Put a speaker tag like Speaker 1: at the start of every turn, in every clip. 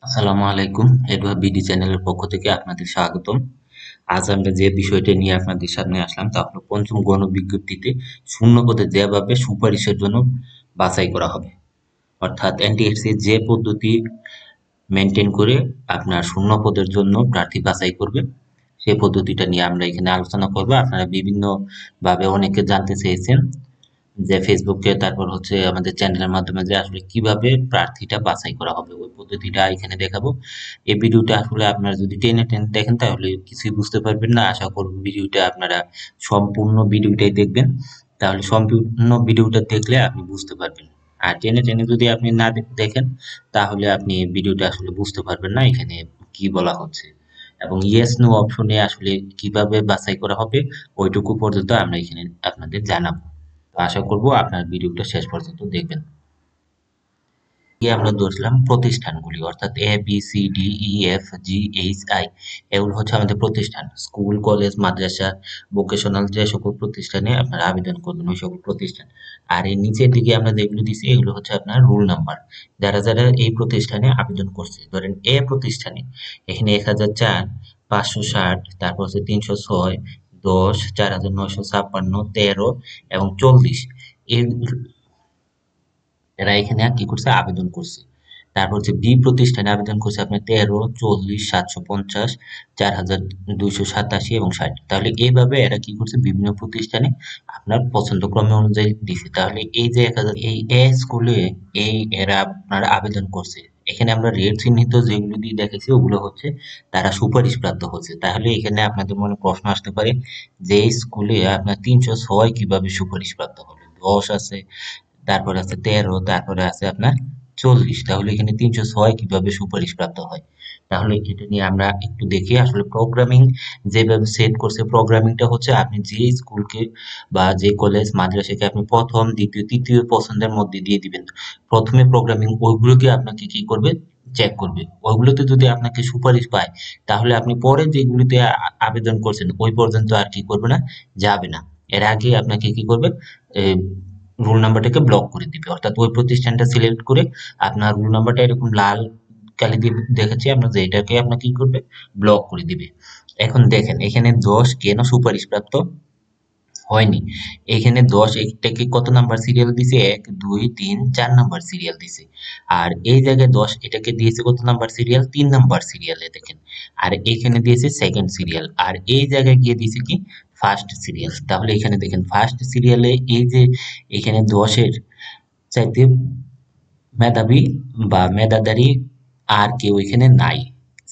Speaker 1: আসসালামু আলাইকুম। এডওয়া বিডি চ্যানেলের পক্ষ থেকে আপনাদের স্বাগতম। আজ আমরা যে বিষয়টা নিয়ে আপনাদের সামনে আসলাম তা হলো পঞ্চম গণবিজ্ঞপ্তিতে শূন্য পদে যেভাবে সুপারিশের জন্য বাছাই করা হবে। অর্থাৎ এনটিএসসি যে পদ্ধতি মেনটেন করে আপনার শূন্য পদের জন্য প্রার্থী বাছাই করবে সেই পদ্ধতিটা নিয়ে আমরা এখানে আলোচনা করব। আপনারা বিভিন্ন ভাবে অনেকে জানতে চেয়েছেন যে ফেসবুকে তারপর হচ্ছে আমাদের চ্যানেলের মাধ্যমে যে আসলে কিভাবে প্রার্থীটা বাছাই করা হবে ওই পদ্ধতিটা এখানে দেখাবো। এই ভিডিওটা আসলে আপনারা যদি টেনে টেনে দেখেন তাহলে কিছুই বুঝতে পারবেন না। আশা করব ভিডিওটা আপনারা সম্পূর্ণ ভিডিওটাই দেখবেন, তাহলে সম্পূর্ণ ভিডিওটা দেখলে আপনি বুঝতে পারবেন। আর টেনে টেনে যদি আপনি না দেখেন তাহলে আপনি ভিডিওটা আসলে বুঝতে পারবেন না এখানে কি বলা হচ্ছে। এবং ইয়েস নো অপশনে আসলে কিভাবে বাছাই করা হবে ওইটুকু পর্যন্ত আমরা এখানে আপনাদের জানাবো। তো আশা করব আপনার ভিডিওটা শেষ পর্যন্ত দেখবেন। আমরা ধরলাম প্রতিষ্ঠানগুলি, অর্থাৎ A B C D E F G H I, এগুলো হচ্ছে আমাদের প্রতিষ্ঠান, স্কুল কলেজ মাদ্রাসা ভোকেশনাল যে সকল প্রতিষ্ঠানে আপনারা আবেদন করবেন ওই সকল প্রতিষ্ঠান। আর এর নিচের দিকে আমরা যেগুলো দিচ্ছি এগুলো হচ্ছে আপনার রোল নাম্বার, যারা যারা এই প্রতিষ্ঠানে আবেদন করছে। ধরেন এ প্রতিষ্ঠানে এখানে 1004, 560, তারপর হচ্ছে 306, 10, 4956, 13 এবং 40, এই এরা এখানে কি করছে আবেদন করছে। তারপর হচ্ছে বি প্রতিষ্ঠানে আবেদন করছে আপনার 13, 40, 750, 4287 এবং 60। তাহলে এইভাবে এরা কি করছে বিভিন্ন প্রতিষ্ঠানে আপনার পছন্দ ক্রমে অনুযায়ী দিছে। তাহলে এই যে 1000 এই এ স্কুলে এই এরা আপনার আবেদন করছে, এখানে আমরা রেড চিহ্নিত যেগুলো দিয়ে দেখেছি ওগুলো হচ্ছে তারা সুপারিশ প্রাপ্ত হচ্ছে। তাহলে এখানে আপনাদের মনে প্রশ্ন আসতে পারে যে এই স্কুলে আপনার 306 কিভাবে সুপারিশ প্রাপ্ত হলো, 10 আছে, তারপরে আছে 13, তারপরে আছে আপনার 40, তাহলে এখানে 306 কিভাবে সুপারিশ প্রাপ্ত হয়। তাহলে এটা নিয়ে আমরা একটু দেখি। আসলে প্রোগ্রামিং যেভাবে সেট করছে, প্রোগ্রামিংটা হচ্ছে আপনি যে স্কুলকে বা যে কলেজ মাদ্রাসাকে আপনি প্রথম দ্বিতীয় তৃতীয় পছন্দের মধ্যে দিয়ে দিবেন, প্রথমে প্রোগ্রামিং ওইগুলোকে আপনাকে কি করবে চেক করবে। ওইগুলোতে যদি আপনাকে সুপারিশ পায় তাহলে আপনি পরে যেগুলিতে আবেদন করছেন ওই পর্যন্ত আর কি করবে না, যাবে না। এর আগে আপনাকে কি করবে, রোল নাম্বারটাকে ব্লক করে দিবে। অর্থাৎ ওই প্রতিষ্ঠানটা সিলেক্ট করে আপনার রোল নাম্বারটা এরকম লাল কালি দিয়ে দেখাচ্ছি আমরা যে এটাকে আপনাকে কি করবে, ব্লক করে দিবে। এখন দেখেন এখানে 10 কেন সুপারিশ প্রাপ্ত হয়নি। এখানে 10 এটাকে কত নাম্বার সিরিয়াল দিছে, 1 2 3 4 নাম্বার সিরিয়াল দিছে। আর এই জায়গায় 10 এটাকে দিয়েছে কত নাম্বার সিরিয়াল, 3 নাম্বার সিরিয়ালে দেখেন। আর এখানে দিয়েছে সেকেন্ড সিরিয়াল, আর এই জায়গায় গিয়ে দিয়েছে কি ফার্স্ট সিরিয়াল। তাহলে এখানে দেখেন ফার্স্ট সিরিয়ালে এই যে এখানে 10 এর চাইতে মেধাবী বা মেধাধারী আর কেউ এখানে নাই,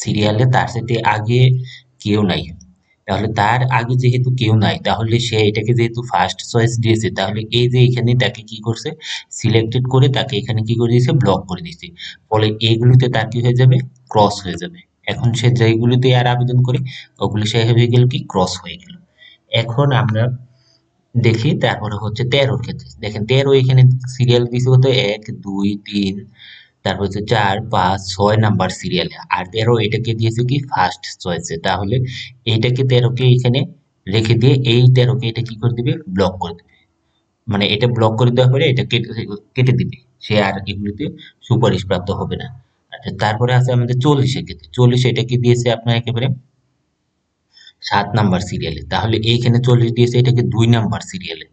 Speaker 1: সিরিয়ালে তার সাথে আগে কেউ নাই। তাহলে তার আগে যেহেতু কেউ নাই তাহলে সে এটাকে যেহেতু ফার্স্ট চয়েস দিয়েছে তাহলে এই যে এখানে তাকে কি করছে সিলেক্টেড করে তাকে এখানে কি করে দিয়েছে, ব্লক করে দিয়েছে। ফলে এইগুলিতে তার কি হয়ে যাবে, ক্রস হয়ে যাবে। এখন সে যেগুলিতে আর আবেদন করে ওগুলি সে হয়ে গেল কি ক্রস হয়ে গেল। এখন আমরা দেখি তারপরে হচ্ছে 13 ক্ষেত্রে দেখেন 13 এখানে সিরিয়াল দিছে কত, 1 2 3, তারপর হচ্ছে 4 5 6 নাম্বার সিরিয়ালে। আর 13 এটাকে দিয়েছে কি ফার্স্ট চয়েসে। তাহলে এইটাকে 13 কে এখানে রেখে দিয়ে এই 13 কে এটা কি করে দিবে, ব্লক করে দিবে। মানে এটা ব্লক করে দেওয়া হলে এটা কেটে কেটে দিবে, সে আর এগুলিতে সুপারিশ প্রাপ্ত হবে না। আচ্ছা তারপরে আছে আমাদের 40 এর ক্ষেত্রে, 40 এটাকে দিয়েছে আপনার একেবারে 7 নাম্বার সিরিয়ালে। তাহলে এইখানে 40 দিয়েছে এটাকে 2 নাম্বার সিরিয়ালে।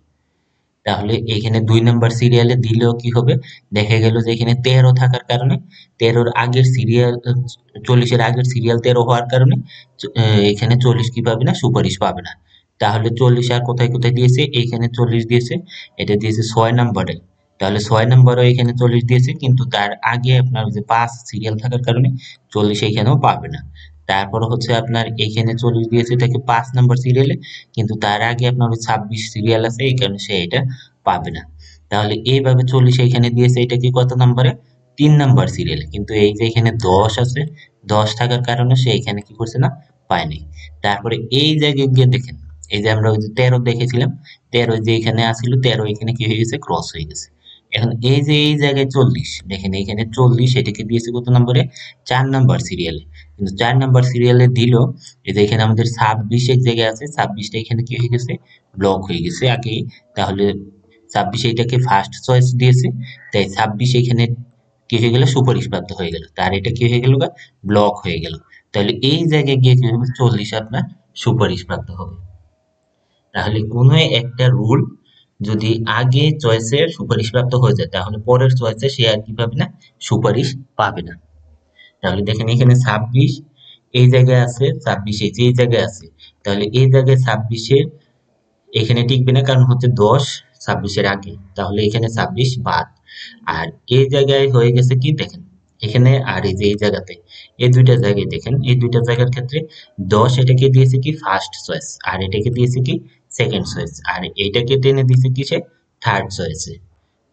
Speaker 1: তাহলে এখানে 2 নাম্বার সিরিয়ালে দিলেও কি হবে, দেখা গেল যে এখানে 13 থাকার কারণে 13 আগের সিরিয়াল 40 এর আগের সিরিয়াল 13 হওয়ার কারণে এখানে 40 কি পাবে না, সুপারিশ পাবে না। তাহলে 40 আর কোথায় কোথায় দিয়েছে, এইখানে 40 দিয়েছে, এটা দিয়েছে 6 নাম্বারে। তাহলে 6 নাম্বারও এখানে 40 দিয়েছে, কিন্তু তার আগে আপনার ওই যে 5 সিরিয়াল থাকার কারণে 40 এখানেও পাবে না। তারপরে হচ্ছে আপনার এখানে 40 দিয়েছে এটাকে 5 নাম্বার সিরিয়ালে, কিন্তু তার আগে আপনার ওই 26 সিরিয়াল আছে এই কারণে সে এটা পাবে না। তাহলে এইভাবে 40 এখানে দিয়েছে এটা কি কত নাম্বারে, 3 নাম্বার সিরিয়ালে, কিন্তু এই যে এখানে 10 আছে, 10 থাকার কারণে সে এখানে কি করছে না, পায়নি। তারপরে এই জায়গায় গিয়ে দেখেন এই যে আমরা ওই যে 13 দেখেছিলাম, 13 যে এখানে আসছিল 13 এখানে কি হয়ে গেছে, ক্রস হয়ে গেছে। এখন এই যে এই জায়গায় 40 দেখেন এখানে 40 এটাকে দিয়েছে কত নম্বরে, 4 নাম্বার সিরিয়ালে। কিন্তু 4 নাম্বার সিরিয়ালে দিল, এই যে এখানে আমাদের 26 এক জায়গায় আছে, 26টা এখানে কি হয়ে গেছে, ব্লক হয়ে গেছে আগেই। তাহলে 26 এটাকে ফার্স্ট চয়েস দিয়েছে, তাই 26 এখানে কি হয়ে গেল, সুপারিশপ্রাপ্ত হয়ে গেল, তার এটা কি হয়ে গেল, ব্লক হয়ে গেল। তাহলে এই জায়গায় গিয়ে কি হবে, 40 আপনার সুপারিশপ্রাপ্ত হবে। তাহলে কোনো একটা রুল যদি আগে চয়েসের সুপারিশপ্রাপ্ত হয়ে যায়, তাহলে পরের চয়েসে সে আর কি পাবে না, সুপারিশ পাবে না। তাহলে দেখেন এখানে 26 এই জায়গায় আছে, 26 এই যে এই জায়গায় আছে, তাহলে এই জায়গায় 26 এখানে টিকবে না, কারণ হচ্ছে 10 26 আগে, তাহলে এখানে 26 বাদ। আর এই জায়গায় হয়ে গেছে কি দেখেন এখানে, আর এই যে এই জায়গাতে, এই দুইটা জায়গায় দেখেন, এই দুইটা জায়গার ক্ষেত্রে 10 এটাকে দিয়েছে কি ফার্স্ট চয়েস, আর এটাকে দিয়েছে কি সেকেন্ড চয়েস, আর এইটাকে টেনে দিয়েছে কিসে, থার্ড চয়েসে।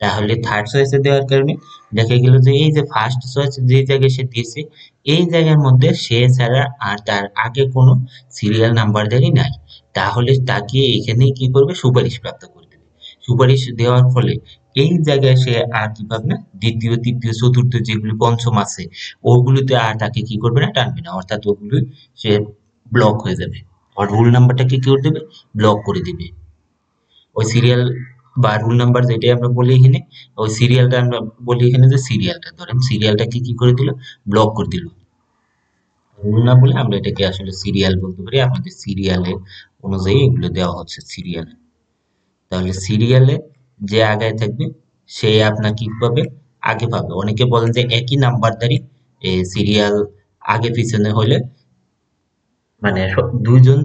Speaker 1: তাহলে থার্ড চয়েসে দেওয়ার কারণে দেখা গেল যে এই যে ফার্স্ট চয়েস যে জায়গায় সে দিয়েছে, এই জায়গার মধ্যে সে ছাড়া আর তার আগে কোনো সিরিয়াল নাম্বারদারই নাই। তাহলে তাকে এখানেই কি করবে, সুপারিশ প্রাপ্ত করে দেবে। সুপারিশ দেওয়ার ফলে এই জায়গায় সে আর কি পাবে না, দ্বিতীয় তৃতীয় চতুর্থ যেগুলি পঞ্চম আছে ওগুলোতে আর তাকে কি করবে না, টানবে না, অর্থাৎ ওগুলো সে ব্লক হয়ে যাবে, আর রুল নাম্বারটাকে কি করে দেবে, ব্লক করে দিবে। ওই সিরিয়াল বা রুল নাম্বার যেটাই আমরা বলি এখানে, ওই সিরিয়ালটা আমরা বলি এখানে যে সিরিয়ালটা, ধরেন সিরিয়ালটাকে কি করে দিল, ব্লক করে দিল। রুল না বলে আমরা এটাকে আসলে সিরিয়াল বলতে পারি, আপনাদের সিরিয়ালের অনুযায়ী এগুলো দেওয়া হচ্ছে সিরিয়াল। তাহলে সিরিয়ালে যে আগায় থাকবে সে আপনার কি পাবে, আগে পাবে। অনেকে বলেন যে একই নাম্বারদারি সিরিয়াল আগে পিছনে হলে মানে দুইজন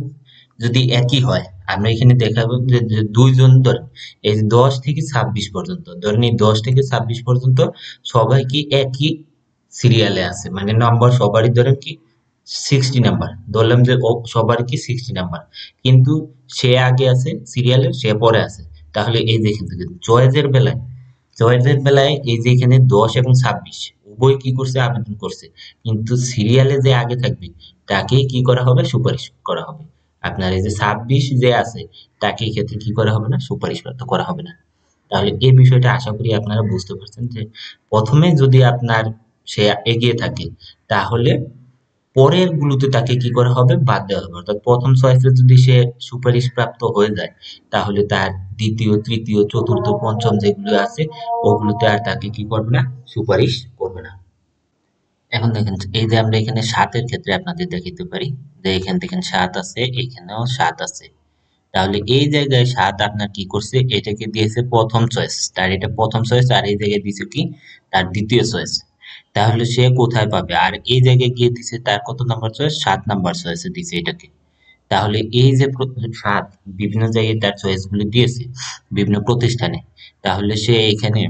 Speaker 1: যদি একই হয়, আমরা এখানে দেখাবো যে দুইজন ধরেন এই যে 10 থেকে 26 পর্যন্ত, ধরেন এই 10 থেকে 26 পর্যন্ত সবাই কি একই সিরিয়ালে আছে, মানে নাম্বার সবারই ধরেন কি 60 নাম্বার, ধরলাম যে ও সবার কি 60 নাম্বার, কিন্তু সে আগে আছে সিরিয়ালের, সে পরে আছে। তাহলে এই দেখেন চয়েসের বেলায় এই যে এখানে 10 এবং 26 উভয় কি করছে, আবেদন করছে, কিন্তু সিরিয়ালে যে আগে থাকবে তাকে কি করা হবে, সুপারিশ করা হবে। আপনার এই যে 26 যে আছে তাকে ক্ষেত্রে কি করা হবে না, সুপারিশ প্রাপ্ত করা হবে না। তাহলে এই বিষয়টা আশা করি আপনারা বুঝতে পারছেন যে প্রথমে যদি আপনার সে এগিয়ে থাকে, তাহলে পরের গুলোতে তাকে কি করা হবে, বাদ দেওয়া হবে। অর্থাৎ প্রথম চয়েসে যদি সে সুপারিশ প্রাপ্ত হয়ে যায়, তাহলে তার দ্বিতীয় তৃতীয় চতুর্থ পঞ্চম যেগুলো আছে ওগুলোতে আর তাকে কি করবে না, সুপারিশ করবে না। এখন দেখেন এই যে আমরা এখানে 7 ক্ষেত্রে আপনাদের দেখাতে পারি যে এখানে দেখেন 7 আছে, এখানেও 7 আছে। তাহলে এই জায়গায় 7 আপনার কি করছে, এটাকে দিয়েছে প্রথম চয়েস, তার এটা প্রথম চয়েস, আর এই জায়গায় দিয়েছে কি তার দ্বিতীয় চয়েস। তাহলে সে কোথায় পাবে, আর এই জায়গায় গিয়ে দিছে তার কত নাম্বার চয়েস, 7 নাম্বার চয়েসে দিছে এটাকে। তাহলে এই যে 7 বিভিন্ন জায়গায় তার চয়েস গুলো দিয়েছে বিভিন্ন প্রতিষ্ঠানে, তাহলে সে এখানে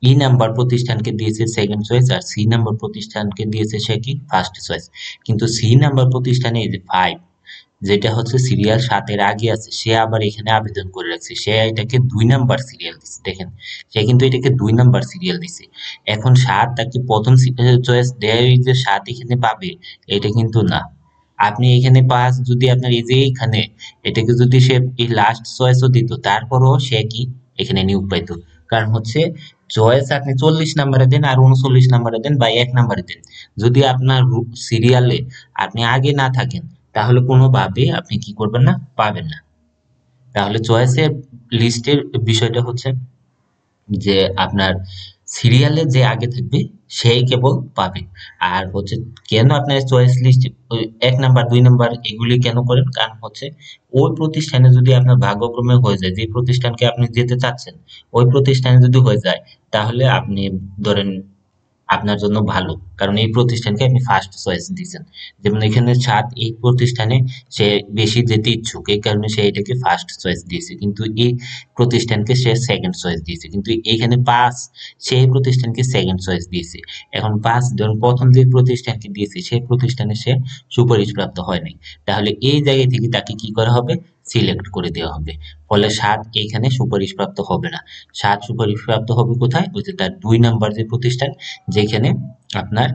Speaker 1: ই নাম্বার প্রতিষ্ঠানকে দিয়েছে সেকেন্ড চয়েস, আর সি নাম্বার প্রতিষ্ঠানকে দিয়েছে সে কি ফার্স্ট চয়েস। কিন্তু সি নাম্বার প্রতিষ্ঠানে এই যে 5 যেটা হচ্ছে সিরিয়াল 7 আগে আছে, সে আবার এখানে আবেদন করে রাখছে, সে এটাকে 2 নাম্বার সিরিয়াল দিছে। দেখেন সে কিন্তু এটাকে 2 নাম্বার সিরিয়াল দিছে। এখন 7 তাকে প্রথম চয়েস দেয় যে 7 এখানে পাবে, এটা কিন্তু না। আপনি এখানে 5 যদি আপনার এই যে এখানে এটাকে যদি সে এই লাস্ট চয়েসও দিত, তারপরও সে কি এখানে নিয়োগ পাইতো। কারণ হচ্ছে চয়েস আপনি 40 নাম্বারে দেন আর 39 নাম্বারে দেন বা 1 নাম্বারে দেন, যদি আপনার সিরিয়ালে আপনি আগে না থাকেন, তাহলে কোনোভাবে আপনি কি করবেন না, পাবেন না। তাহলে চয়েসের লিস্টের বিষয়টা হচ্ছে যে আপনার সিরিয়ালে যে আগে থাকবে সেই কেবল পাবে। আর হচ্ছে কেন আপনার চয়েস লিস্ট 1 নাম্বার 2 নাম্বার এগুলি কেন করেন, কারণ হচ্ছে ওই প্রতিষ্ঠানে যদি আপনার ভাগ্যক্রমে হয়ে যায়, যে প্রতিষ্ঠানকে আপনি যেতে চাচ্ছেন ওই প্রতিষ্ঠানে যদি হয়ে যায়, তাহলে আপনি ধরেন আপনার জন্য ভালো, কারণ এই প্রতিষ্ঠানকে আপনি ফার্স্ট চয়েস দিয়েছেন। যেমন এখানে 7 এই প্রতিষ্ঠানে সে বেশি যেতে ইচ্ছুক, এই কারণে সে এটাকে ফার্স্ট চয়েস দিয়েছে, কিন্তু এই প্রতিষ্ঠানকে সে সেকেন্ড চয়েস দিয়েছে। কিন্তু এখানে 5 সেই প্রতিষ্ঠানকে সেকেন্ড চয়েস দিয়েছে। এখন 5 ধরুন প্রথম যে প্রতিষ্ঠানকে দিয়েছে সেই প্রতিষ্ঠানে সে সুপারিশ প্রাপ্ত হয়নি, তাহলে এই জায়গা থেকে তাকে কি করা হবে, সিলেক্ট করে দেওয়া হবে। ফলে 7 এখানে সুপারিশ প্রাপ্ত হবে না। 7 সুপারিশ প্রাপ্ত হবে কোথায়, ওই যে তার 2 নাম্বার যে প্রতিষ্ঠান, যেখানে আপনার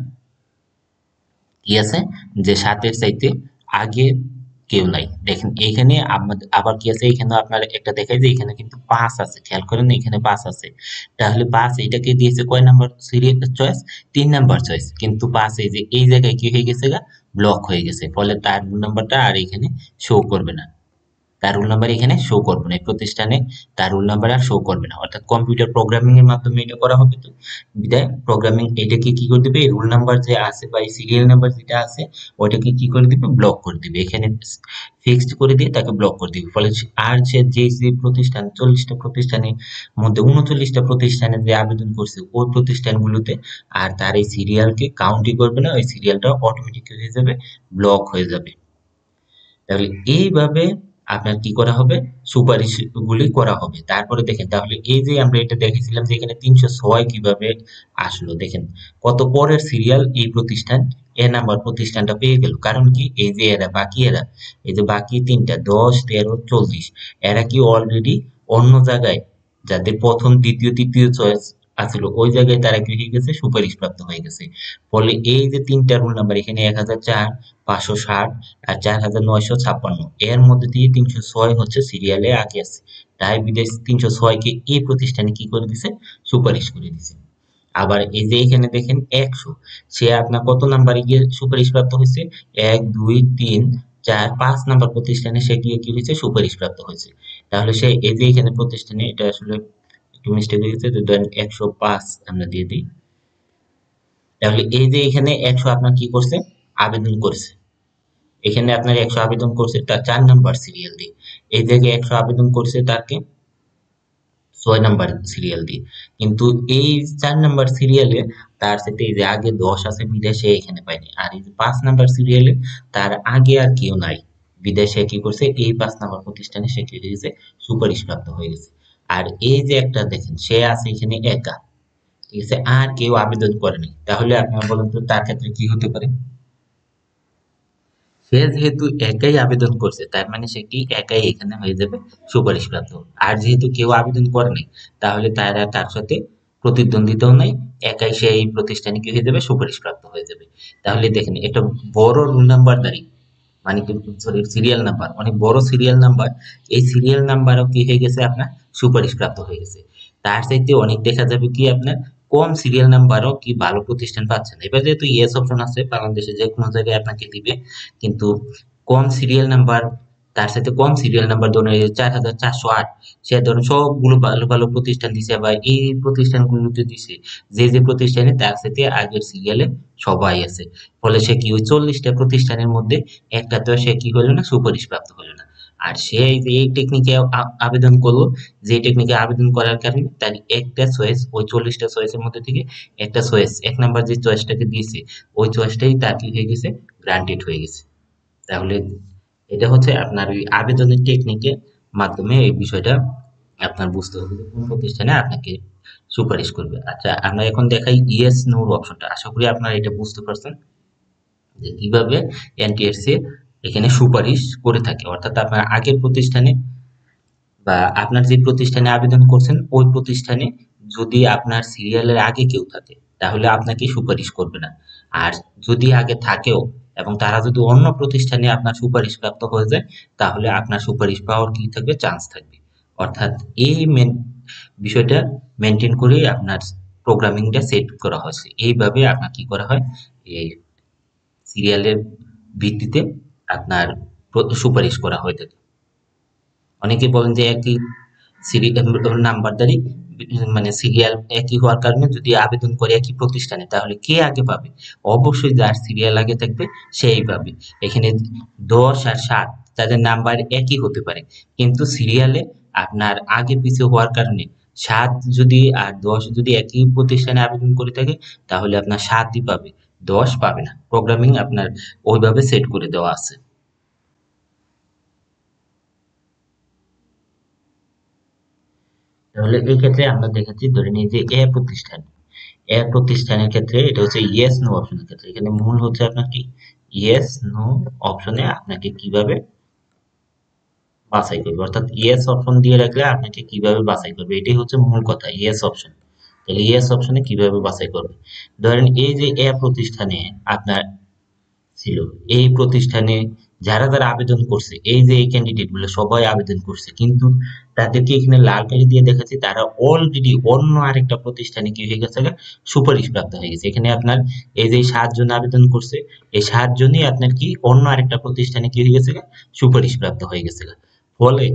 Speaker 1: কি আছে, যে 7 চাইতে আগে কেউ নাই। দেখেন এখানে আমাদের আবার কি আছে, এখানে আপনার একটা দেখায় যে এখানে কিন্তু 5 আছে, খেয়াল করেন এখানে 5 আছে। তাহলে 5 এটাকে দিয়েছে কয় number serial choice, 3 number choice, কিন্তু 5 এই যে এই জায়গায় কি হয়ে গেছে গা, ব্লক হয়ে গেছে, ফলে তার নাম্বারটা আর এখানে শো করবে না। তার রোল নাম্বার এখানে শো করবে না, এই প্রতিষ্ঠানে তার রোল নাম্বার আর শো করবে না, অর্থাৎ কম্পিউটার প্রোগ্রামিং এর মাধ্যমে এটা করা হবে। তো বিদায় প্রোগ্রামিং এটাকে কি করে দিবে, এই রোল নাম্বার যে আছে বা এই সিরিয়াল নাম্বার যেটা আছে ওইটাকে কি করে দিবে, ব্লক করে দিবে, এখানে ফিক্সড করে দিয়ে তাকে ব্লক করে দিবে। ফলে আর সে যে প্রতিষ্ঠান 40টা প্রতিষ্ঠানের মধ্যে 39টা প্রতিষ্ঠানে যে আবেদন করছে ওই প্রতিষ্ঠানগুলোতে আর তার এই সিরিয়ালকে কাউন্টই করবে না, ওই সিরিয়ালটা অটোমেটিক হয়ে যাবে, ব্লক হয়ে যাবে। তাহলে এইভাবে আপনার কি করা হবে, সুপারিশ গুলি করা হবে। তারপরে দেখেন, তাহলে এই যে আমরা এটা দেখেছিলাম যে এখানে 306 কিভাবে আসলো, দেখেন কত পরের সিরিয়াল এই প্রতিষ্ঠান এ নাম্বার প্রতিষ্ঠানটা পেয়ে গেল। কারণ কি, এই যে এরা এই যে বাকি তিনটা 10, 13, 40 এরা কি অলরেডি অন্য জায়গায়, যাদের প্রথম দ্বিতীয় তৃতীয় চয়েস আছিল ওই জায়গায় তারা কি হয়ে গেছে, সুপারিশ প্রাপ্ত হয়ে গেছে। ফলে এই যে তিনটা রোল নাম্বার এখানে 1004, 560 আর 4956, এর মধ্যে দিয়ে 306 হচ্ছে সিরিয়ালে আগে আছে, তাই বিদেশ 306 কে এই প্রতিষ্ঠানে কি করে দিছে, সুপারিশ করে দিছে। আবার এই যে এখানে দেখেন 100, সে আপনার কত নাম্বারে গিয়ে সুপারিশ প্রাপ্ত হয়েছে, 1, 2, 3, 4, 5 নাম্বার প্রতিষ্ঠানে সে গিয়ে কি হয়েছে, সুপারিশ প্রাপ্ত হয়েছে। তাহলে সে এই যে এখানে প্রতিষ্ঠানে, এটা আসলে একটু মিস্টেক হয়ে গেছে, তো ধরেন 105 আমরা দিয়ে দিই। তাহলে এই যে এখানে 100 আপনার কি করছে, আবেদন করেছে, এখানে আপনার 100 আবেদন করছে তার 4 নাম্বার সিরিয়াল দিয়ে, এই জায়গায় 100 আবেদন করছে তাকে 6 নাম্বার সিরিয়াল দিয়ে। কিন্তু এই 4 নাম্বার সিরিয়ালে তার সাথে এই যে আগে 10 আছে বিদেশে এখানে পায়নি, আর এই যে 5 নাম্বার সিরিয়ালে তার আগে আর কেউ নাই বিদেশে, কি করছে এই 5 নাম্বার প্রতিষ্ঠানে সে কি হয়ে গেছে, সুপারিশ প্রাপ্ত হয়ে গেছে। আর এই যে একটা দেখেন সে আছে এখানে একা, ঠিক আছে, আর কেউ আবেদন করেনি, তাহলে আপনারা বলেন তো তার ক্ষেত্রে কি হতে পারে। সে যেহেতু একাই আবেদন করছে তার মানে সে কি একাই এখানে হয়ে যাবে সুপারিশপ্রাপ্ত। আর যেহেতু কেউ আবেদন করেনি তাহলে তারা তার সাথে প্রতিদ্বন্দ্বিতাও নাই, একাই সে এই প্রতিষ্ঠানে কি হয়ে যাবে, সুপারিশপ্রাপ্ত হয়ে যাবে। তাহলে দেখেন একটা বড় রোল নাম্বারদারি, মানে কি, সরি সিরিয়াল নাম্বার, অনেক বড় সিরিয়াল নাম্বার, এই সিরিয়াল নাম্বারও কি হয়ে গেছে আপনার সুপারিশপ্রাপ্ত হয়ে গেছে। তার চাইতে অনেক দেখা যাবে কি আপনার কম সিরিয়াল নাম্বারও কি ভালো প্রতিষ্ঠান পাচ্ছেন। এবার যেহেতু ইয়েস অপশন আছে বাংলাদেশে যে কোনো জায়গায় আপনাকে দিবে, কিন্তু কম সিরিয়াল নাম্বার, তার সাথে কম সিরিয়াল নাম্বার ধরুন এই 4408, সে ধরুন সবগুলো ভালো ভালো প্রতিষ্ঠান দিছে বা এই প্রতিষ্ঠানগুলোতে দিছে, যে প্রতিষ্ঠানে তার সাথে আগের সিরিয়ালে সবাই আছে, ফলে সে কি ওই 40টা প্রতিষ্ঠানের মধ্যে একটাতেও সে কি হলো না, সুপারিশ প্রাপ্ত হলো না। আর সে এই যে এই টেকনিকে আবেদন করলো, যে টেকনিকে আবেদন করার কারণে তার একটা চয়েস ওই 40টা চয়েসের মধ্যে থেকে একটা চয়েস, এক নাম্বার যে চয়েসটাকে দিয়েছে ওই চয়েসটাই তার কি হয়ে গেছে, গ্রান্টেড হয়ে গেছে। তাহলে এটা হচ্ছে আপনার ওই আবেদনের টেকনিকের মাধ্যমে এই বিষয়টা আপনার বুঝতে হবে যে কোন প্রতিষ্ঠানে আপনাকে সুপারিশ করবে। আচ্ছা, আমরা এখন দেখাই ইয়েস নোর অপশনটা, আশা করি আপনারা এটা বুঝতে পারছেন যে কিভাবে এনটিআরসি এখানে সুপারিশ করে থাকে। অর্থাৎ আপনার আগের প্রতিষ্ঠানে বা আপনার যে প্রতিষ্ঠানে আবেদন করছেন ওই প্রতিষ্ঠানে যদি আপনার সিরিয়ালের আগে কেউ থাকে তাহলে আপনাকে সুপারিশ করবে না। আর যদি আগে থাকেও এবং তারা যদি অন্য প্রতিষ্ঠানে আপনার সুপারিশ প্রাপ্ত হয়ে যায় তাহলে আপনার সুপারিশ পাওয়ার কি থাকবে, চান্স থাকবে। অর্থাৎ এই বিষয়টা মেনটেন করেই আপনার প্রোগ্রামিংটা সেট করা হয়েছে। এইভাবে আপনার কি করা হয়, এই সিরিয়ালের ভিত্তিতে আপনার সুপারিশ করা হয়ে থাকে। অনেকে বলেন যে একই নাম্বারদারি, মানে সিরিয়াল একই হওয়ার কারণে যদি আবেদন করে একই প্রতিষ্ঠানে তাহলে কে আগে পাবে, অবশ্যই যার সিরিয়াল আগে থাকবে সেই পাবে। এখানে 10 আর 7 তাদের নাম্বার একই হতে পারে, কিন্তু সিরিয়ালে আপনার আগে পিছে হওয়ার কারণে 7 যদি আর 10 যদি একই প্রতিষ্ঠানে আবেদন করে থাকে তাহলে আপনার 7ই পাবে, 10 পাবে না। প্রোগ্রামিং আপনার ওইভাবে সেট করে দেওয়া আছে। তাহলে এই ক্ষেত্রে আমরা দেখেছি, ধরে নিই যে এ প্রতিষ্ঠানের ক্ষেত্রে এটা হচ্ছে ইয়েস নো অপশনের ক্ষেত্রে, এখানে মূল হচ্ছে আপনার কি ইয়েস নো অপশনে আপনাকে কিভাবে বাছাই করবে, অর্থাৎ ইয়েস অপশন দিয়ে রাখলে আপনাকে কিভাবে বাছাই করবে, এটাই হচ্ছে মূল কথা, ইয়েস অপশন। তাহলে ইয়েস অপশনে কিভাবে বাছাই করবে, ধরেন এই যে এ প্রতিষ্ঠানে আপনার ছিল, এই প্রতিষ্ঠানে যারা আবেদন করছে, এই যে এই ক্যান্ডিডেট গুলো সবাই আবেদন করছে, কিন্তু তাদেরকে এখানে লাল কালি দিয়ে দেখাচ্ছে তারা অলরেডি অন্য আরেকটা প্রতিষ্ঠানে কি হয়ে গেছে, সুপারিশ প্রাপ্ত হয়ে গেছে। এখানে আপনার এই যে 7 জন আবেদন করছে, এই 7 জনই আপনার কি অন্য আরেকটা প্রতিষ্ঠানে কি হয়ে গেছে, সুপারিশ প্রাপ্ত হয়ে গেছে। ফলে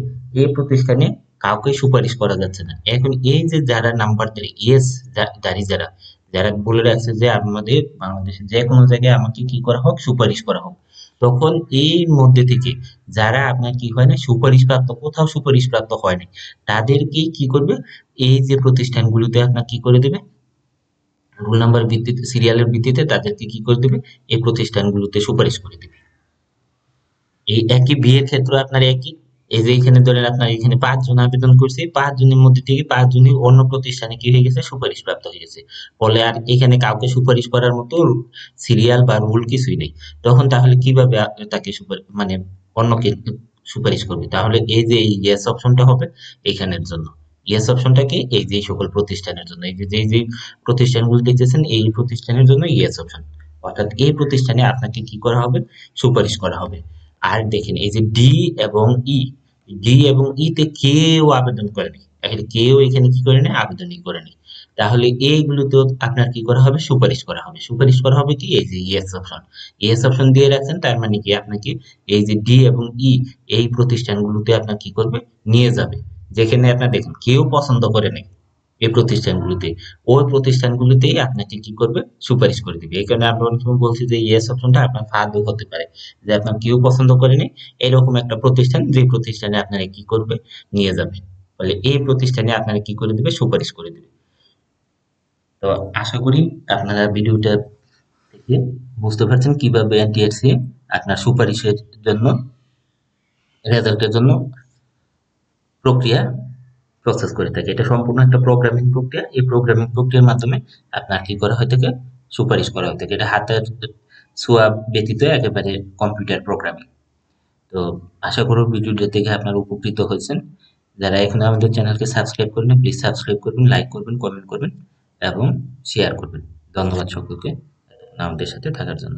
Speaker 1: এই প্রতিষ্ঠানে কাউকে সুপারিশ করা যাচ্ছে না। এখন এই যে যারা নাম্বার ইয়েস দাঁড়ি যারা যারা বলে রাখছে যে আমাদের বাংলাদেশের যে কোনো জায়গায় আমাকে কি করা হোক, সুপারিশ করা হোক, তখন এই মধ্যে থেকে যারা আপনার কি হয় না সুপারিশ প্রাপ্ত, কোথাও সুপারিশ প্রাপ্ত হয় না, তাদেরকেই কি করবে, এই যে প্রতিষ্ঠানগুলোতে আপনার কি করে দেবে, রোল নাম্বার ভিত্তিতে, সিরিয়ালের ভিত্তিতে তাদেরকে কি করে দেবে, এই প্রতিষ্ঠানগুলোতে সুপারিশ করে দেবে। এই একই বিয়ের ক্ষেত্রে আপনার একই, এই যে এখানে ধরেন আপনার এখানে ৫ জন আবেদন করছে, ৫ জনের মধ্যে থেকে ৫ জনই অন্য প্রতিষ্ঠানে কি হয়ে গেছে, সুপারিশ প্রাপ্ত হয়ে গেছে। ফলে আর এখানে কাউকে সুপারিশ করার মতো সিরিয়াল বা রুল কিছুই নেই। তখন তাহলে কিভাবে তাকে মানে অন্যকে সুপারিশ করবে? তাহলে এই যে এই ইয়েস অপশনটা হবে এখানের জন্য। ইয়েস অপশনটা কি? এই যে সকল প্রতিষ্ঠানের জন্য। এই যে যে প্রতিষ্ঠানগুলো দেখতেছেন এই প্রতিষ্ঠানের জন্য ইয়েস অপশন। অর্থাৎ এই প্রতিষ্ঠানে আপনাকে কি করা হবে? সুপারিশ করা হবে। আর দেখেন এই যে ডি এবং ই, ডি এবং ই তে কেউ আবেদন করেনি, এখানে কেউ এখানে কি করেনি, আবেদনই করেনি। তাহলে এইগুলোতেও আপনার কি করা হবে, সুপারিশ করা হবে। সুপারিশ করা হবে কি, এই যে ইয়েস অপশন, ইয়েস অপশন দিয়ে রাখছেন, তার মানে কি আপনাকে এই যে ডি এবং ই এই প্রতিষ্ঠানগুলোতে আপনার কি করবে, নিয়ে যাবে। যেখানে আপনার দেখেন কেউ পছন্দ করে নাই এই প্রতিষ্ঠানগুলোতে, ওই প্রতিষ্ঠানগুলোতেই আপনাকে কি করবে, সুপারিশ করে দিবে। এই কারণে আমরা অনেক সময় বলছি যে ইয়েস অপশনটা আপনার ফাঁদও হতে পারে, যে আপনার কেউ পছন্দ করেনি এরকম একটা প্রতিষ্ঠান, যে প্রতিষ্ঠানে আপনারা কি করবে, নিয়ে যাবে। ফলে এই প্রতিষ্ঠানে আপনারা কি করে দিবে, সুপারিশ করে দিবে। তো আশা করি আপনারা ভিডিওটা থেকে বুঝতে পারছেন কিভাবে এনটিআরসি আপনার সুপারিশের জন্য, রেজাল্টের জন্য প্রক্রিয়া প্রসেস করে থাকে। এটা সম্পূর্ণ একটা প্রোগ্রামিং প্রক্রিয়া। এই প্রোগ্রামিং প্রক্রিয়ার মাধ্যমে আপনার কি করা হয়ে থাকে, সুপারিশ করা হয়ে থাকে। এটা হাতের ছোঁয়া ব্যতীত একেবারে কম্পিউটার প্রোগ্রামিং। তো আশা করব ভিডিওটা দেখে আপনারা উপকৃত হয়েছেন। যারা এখনো আমাদের চ্যানেলকে সাবস্ক্রাইব করেনি প্লিজ সাবস্ক্রাইব করবেন, লাইক করবেন, কমেন্ট করবেন এবং শেয়ার করবেন। ধন্যবাদ সকলকে আমাদের সাথে থাকার জন্য।